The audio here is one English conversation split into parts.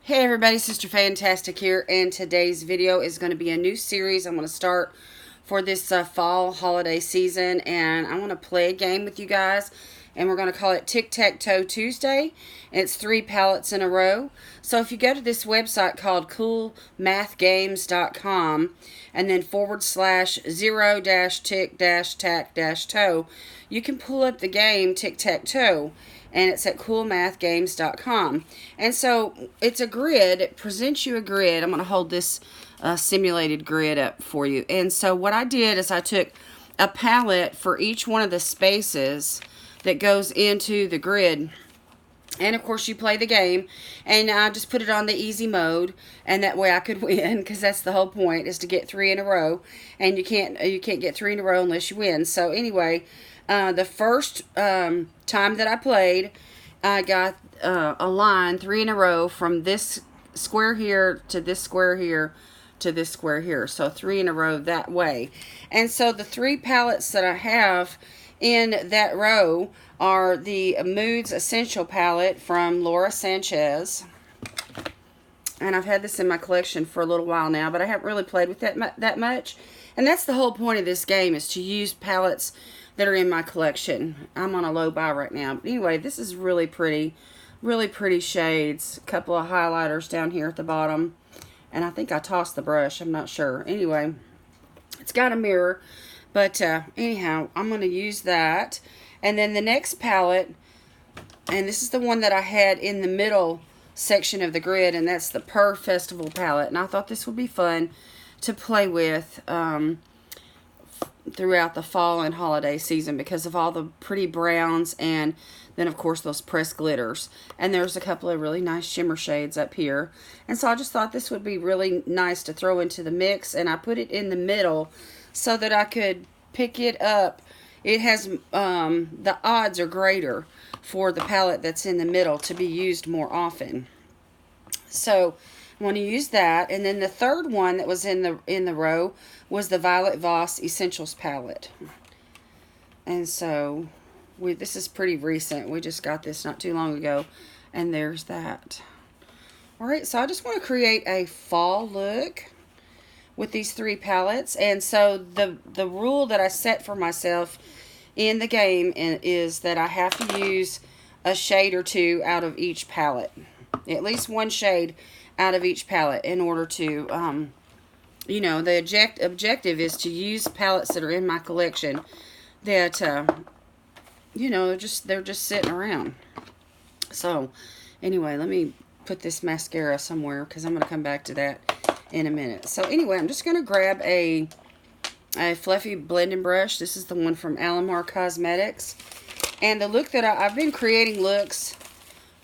Hey everybody, Sister Fantastic here, and today's video is going to be a new series I'm going to start for this fall holiday season, and I want to play a game with you guys, and we're going to call it TIC-TAC-TOE Tuesday, and it's 3 palettes in a row. So if you go to this website called coolmathgames.com and then /0-tic-tac-toe, you can pull up the game TIC-TAC-TOE, and it's at coolmathgames.com. And so it's a grid. It presents you a grid. I'm going to hold this simulated grid up for you. And so what I did is I took a palette for each one of the spaces that goes into the grid. And of course you play the game, and I just put it on the easy mode, and that way I could win, because that's the whole point, is to get 3 in a row, and you can't get 3 in a row unless you win. So anyway, the first time that I played, I got a line 3 in a row from this square here to this square here to this square here. So 3 in a row that way. And so the 3 palettes that I have in that row are the Moods Essential palette from Laura Sanchez. And I've had this in my collection for a little while now, but I haven't really played with that much. And that's the whole point of this game, is to use palettes that are in my collection. I'm on a low buy right now. But anyway, this is really pretty shades. A couple of highlighters down here at the bottom. And I think I tossed the brush. I'm not sure. Anyway, it's got a mirror. But anyhow, I'm going to use that. And then the next palette, and this is the one that I had in the middle section of the grid, and that's the Per Festival palette. And I thought this would be fun to play with throughout the fall and holiday season, because of all the pretty browns, and then of course those pressed glitters. And there's a couple of really nice shimmer shades up here. And so I just thought this would be really nice to throw into the mix, and I put it in the middle so that I could pick it up. It has, the odds are greater for the palette that's in the middle to be used more often. So I want to use that. And then the third one that was in the row was the Violet Voss Essentials palette. And so this is pretty recent. We just got this not too long ago. And there's that. Alright, so I just want to create a fall look with these 3 palettes. And so the rule that I set for myself in the game is that I have to use a shade or 2 out of each palette. At least 1 shade out of each palette in order to, you know, the objective is to use palettes that are in my collection that, you know, they're just sitting around. So anyway, let me put this mascara somewhere, because I'm going to come back to that in a minute. So anyway, I'm just going to grab a fluffy blending brush. This is the one from Alamar Cosmetics. And the look that I've been creating looks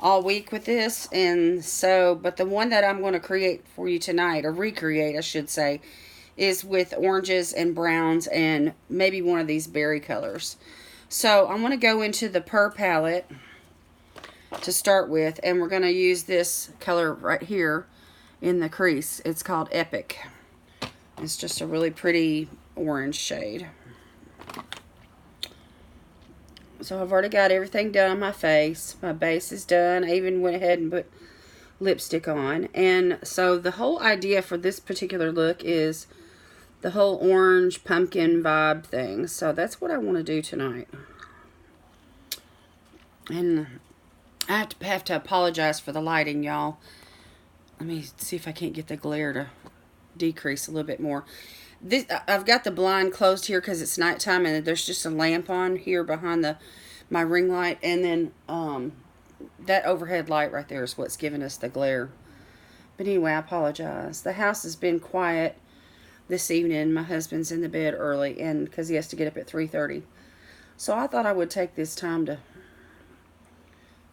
all week with this, and so, but the one that I'm going to create for you tonight, or recreate I should say, is with oranges and browns and maybe one of these berry colors. So I'm going to go into the Per palette to start with, and we're going to use this color right here in the crease. It's called Epic. It's just a really pretty orange shade. So I've already got everything done on my face. My base is done. I even went ahead and put lipstick on. And so the whole idea for this particular look is the whole orange pumpkin vibe thing. So that's what I want to do tonight. And I have to apologize for the lighting, y'all. Let me see if I can't get the glare to decrease a little bit more. I've got the blind closed here because it's nighttime, and there's just a lamp on here behind my ring light, and then that overhead light right there is what's giving us the glare. But anyway, I apologize. The house has been quiet this evening. My husband's in the bed early, and because he has to get up at 3:30. So I thought I would take this time to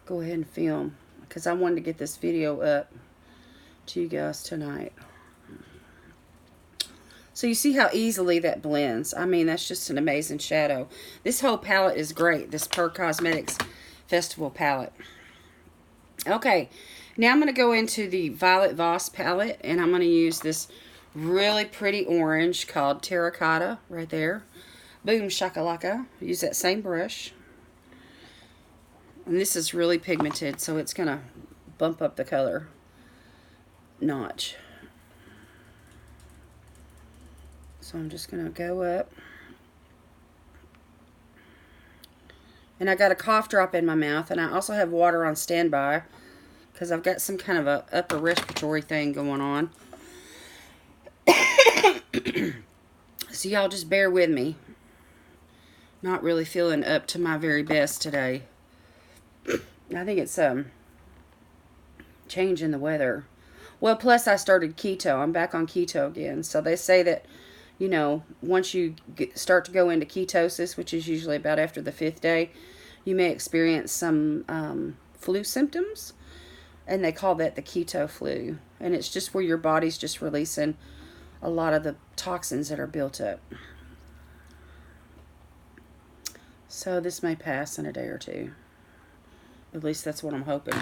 go ahead and film, because I wanted to get this video up to you guys tonight. So you see how easily that blends. I mean, that's just an amazing shadow. This whole palette is great, this Per Cosmetics Festival palette. Okay, now I'm going to go into the Violet Voss palette, and I'm going to use this really pretty orange called Terracotta right there. Boom shakalaka. Use that same brush. And this is really pigmented, so it's going to bump up the color. notch. So I'm just going to go up. And I got a cough drop in my mouth, and I also have water on standby because I've got some kind of a upper respiratory thing going on. So y'all just bear with me. Not really feeling up to my very best today. I think it's change in the weather. Well, plus I started keto. I'm back on keto again. So they say that, you know, once you start to go into ketosis, which is usually about after the 5th day, you may experience some flu symptoms. And they call that the keto flu. And it's just where your body's just releasing a lot of the toxins that are built up. So this may pass in a day or two. At least that's what I'm hoping.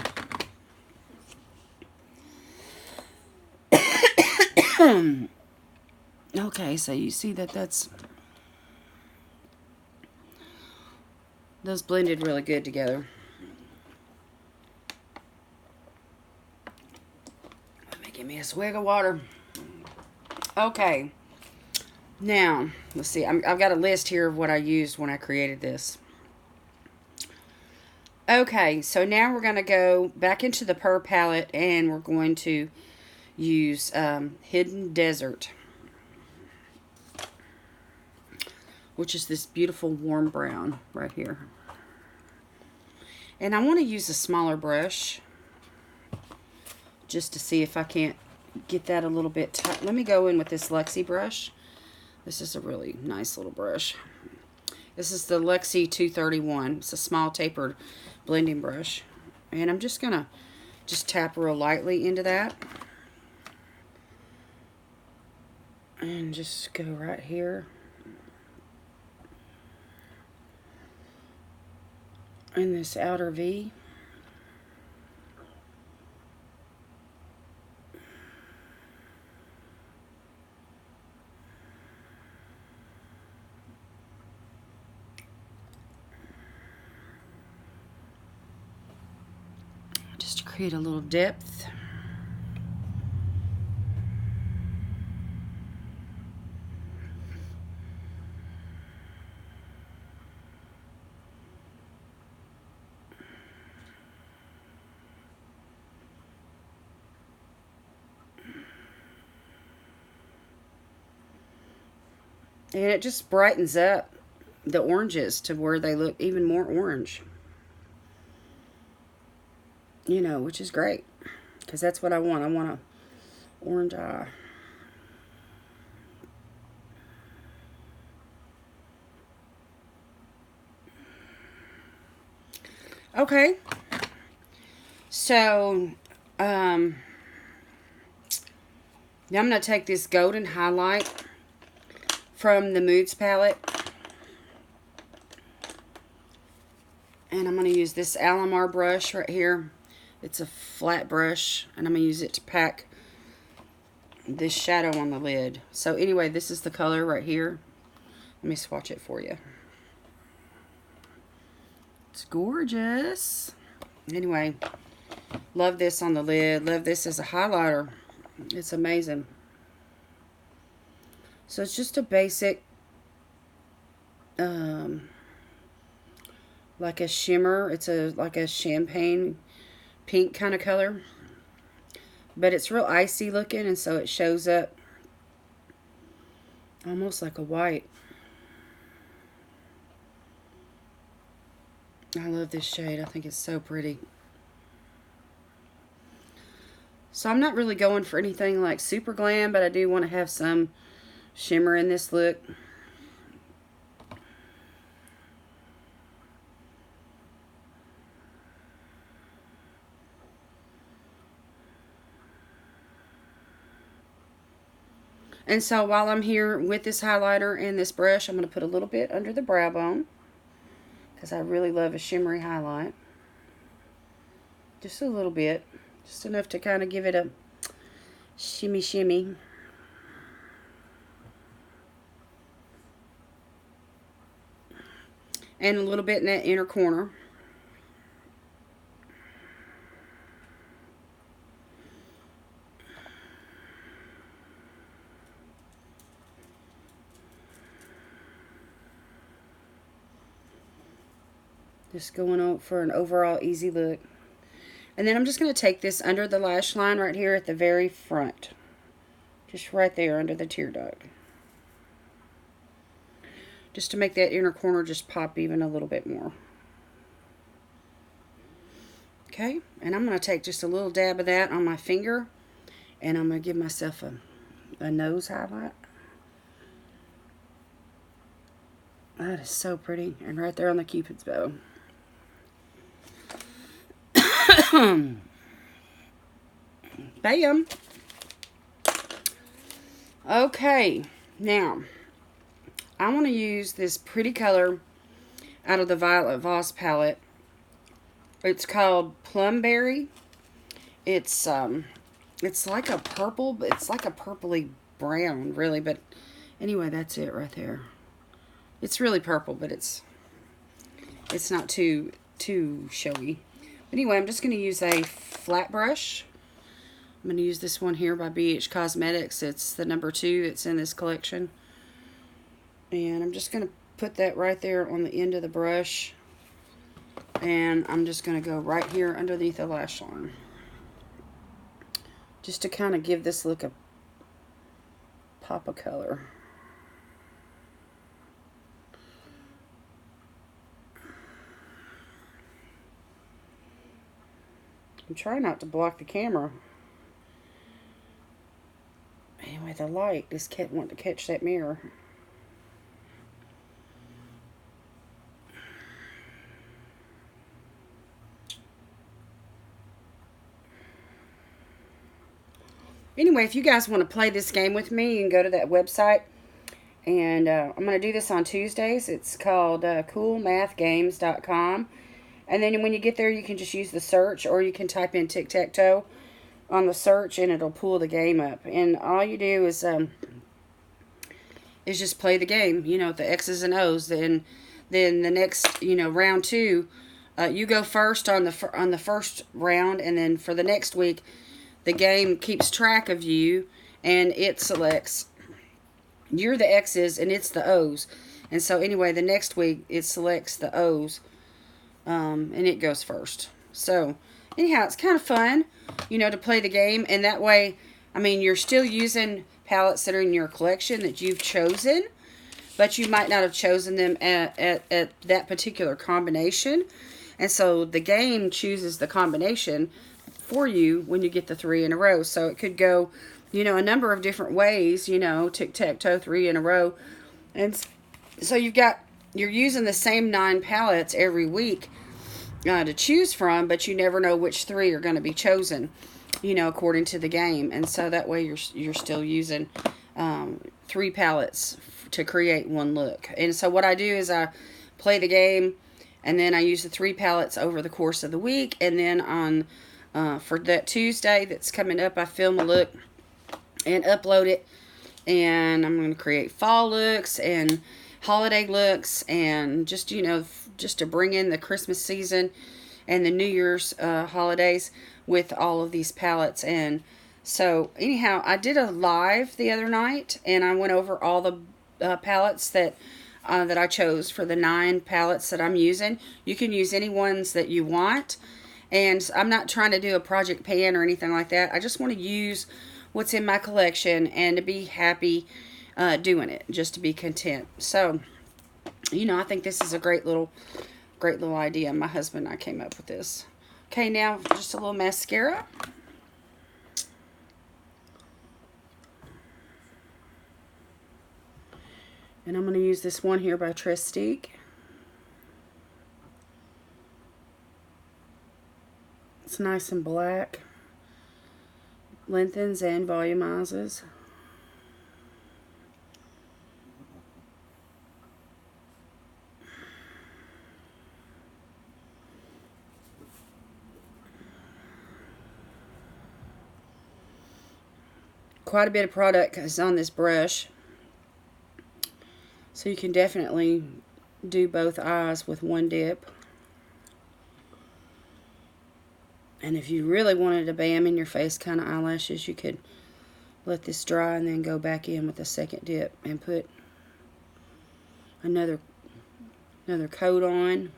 Okay, so you see that those blended really good together. Let me give me a swig of water. Okay. Now, let's see. I've got a list here of what I used when I created this. Okay, so now we're going to go back into the Purr palette, and we're going to use Hidden Desert, which is this beautiful warm brown right here. And I want to use a smaller brush just to see if I can't get that a little bit tight. Let me go in with this Luxie brush. This is a really nice little brush. This is the Luxie 231. It's a small tapered blending brush. And I'm just going to tap real lightly into that. And just go right here. In this outer V. Just to create a little depth. And it just brightens up the oranges to where they look even more orange. You know, which is great. Because that's what I want. I want an orange eye. Okay. So, now I'm going to take this golden highlight from the Moods palette. And I'm going to use this Alamar brush right here. It's a flat brush. And I'm going to use it to pack this shadow on the lid. So anyway, this is the color right here. Let me swatch it for you. It's gorgeous. Anyway, love this on the lid. Love this as a highlighter. It's amazing. So it's just a basic, like a shimmer. It's like a champagne pink kind of color. But it's real icy looking, and so it shows up almost like a white. I love this shade. I think it's so pretty. So I'm not really going for anything like super glam, but I do want to have some shimmer in this look. And so while I'm here with this highlighter and this brush, I'm going to put a little bit under the brow bone, because I really love a shimmery highlight. Just a little bit. Just enough to kind of give it a shimmy shimmy. And a little bit in that inner corner. Just going on for an overall easy look. And then I'm just going to take this under the lash line right here at the very front. Just right there under the tear duct. Just to make that inner corner just pop even a little bit more. Okay, and I'm going to take just a little dab of that on my finger, and I'm going to give myself a nose highlight. That is so pretty, and right there on the Cupid's bow. Bam! Okay, now I want to use this pretty color out of the Violet Voss palette. It's called Plumberry. It's like a purple, but it's like a purpley brown, really. But anyway, that's it right there. It's really purple, but it's not too showy. Anyway, I'm just going to use a flat brush. I'm going to use this one here by BH Cosmetics. It's the number 2 that's in this collection. And I'm just going to put that right there on the end of the brush. And I'm just going to go right here underneath the lash line. Just to kind of give this look a pop of color. I'm trying not to block the camera. Anyway, the light just kept wanting to catch that mirror. Anyway, if you guys want to play this game with me, you can go to that website. And I'm going to do this on Tuesdays. It's called coolmathgames.com. And then when you get there, you can just use the search, or you can type in tic-tac-toe on the search, and it'll pull the game up. And all you do is just play the game, you know, the X's and O's. Then the next, you know, round 2, you go first on the first round, and then for the next week, the game keeps track of you, and it selects, you're the X's and it's the O's. And so anyway, the next week it selects the O's, and it goes first. So anyhow, it's kind of fun, you know, to play the game. And that way, I mean, you're still using palettes that are in your collection that you've chosen, but you might not have chosen them at that particular combination. And so the game chooses the combination for you when you get the 3 in a row. So it could go, you know, a number of different ways, you know, tic-tac-toe 3 in a row. And so you're using the same 9 palettes every week to choose from, but you never know which 3 are going to be chosen, you know, according to the game. And so that way you're still using 3 palettes to create one look. And so what I do is I play the game, and then I use the 3 palettes over the course of the week. And then on for that Tuesday that's coming up, I film a look and upload it. And I'm going to create fall looks and holiday looks, and just, you know, just to bring in the Christmas season and the New Year's holidays with all of these palettes. And so anyhow, I did a live the other night, and I went over all the palettes that I chose for the 9 palettes that I'm using. You can use any ones that you want. And I'm not trying to do a project pan or anything like that. I just want to use what's in my collection and to be happy doing it, just to be content. So, you know, I think this is a great little idea. My husband and I came up with this. Okay, now just a little mascara. And I'm going to use this one here by Trestique. It's nice and black. Lengthens and volumizes. Quite a bit of product is on this brush, so you can definitely do both eyes with one dip. And if you really wanted a bam in your face kind of eyelashes, you could let this dry and then go back in with a second dip and put another coat on.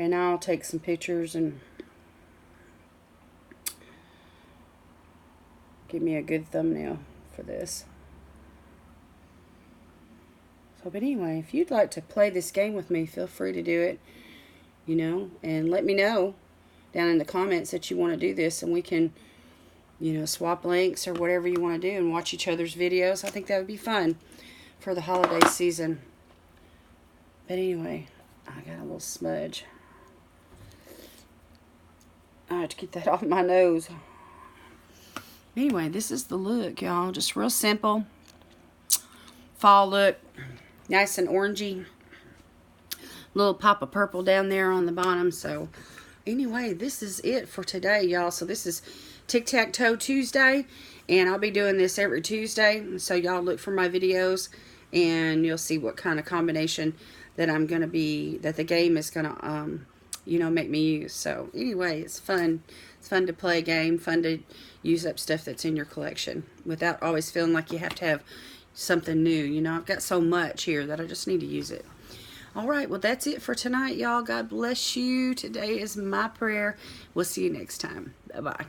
And I'll take some pictures and give me a good thumbnail for this. So, but anyway, if you'd like to play this game with me, feel free to do it, you know, and let me know down in the comments that you want to do this, and we can, you know, swap links or whatever you want to do and watch each other's videos. I think that would be fun for the holiday season. But anyway, I got a little smudge. I have to get that off my nose. Anyway, this is the look, y'all. Just real simple. Fall look. Nice and orangey. Little pop of purple down there on the bottom. So, anyway, this is it for today, y'all. So, this is Tic-Tac-Toe Tuesday. And I'll be doing this every Tuesday. So, y'all look for my videos. And you'll see what kind of combination that I'm going to be, that the game is going to, you know, make me use. So, anyway, it's fun. It's fun to play a game. Fun to use up stuff that's in your collection without always feeling like you have to have something new. You know, I've got so much here that I just need to use it. All right, well, that's it for tonight, y'all. God bless you. Today is my prayer. We'll see you next time. Bye-bye.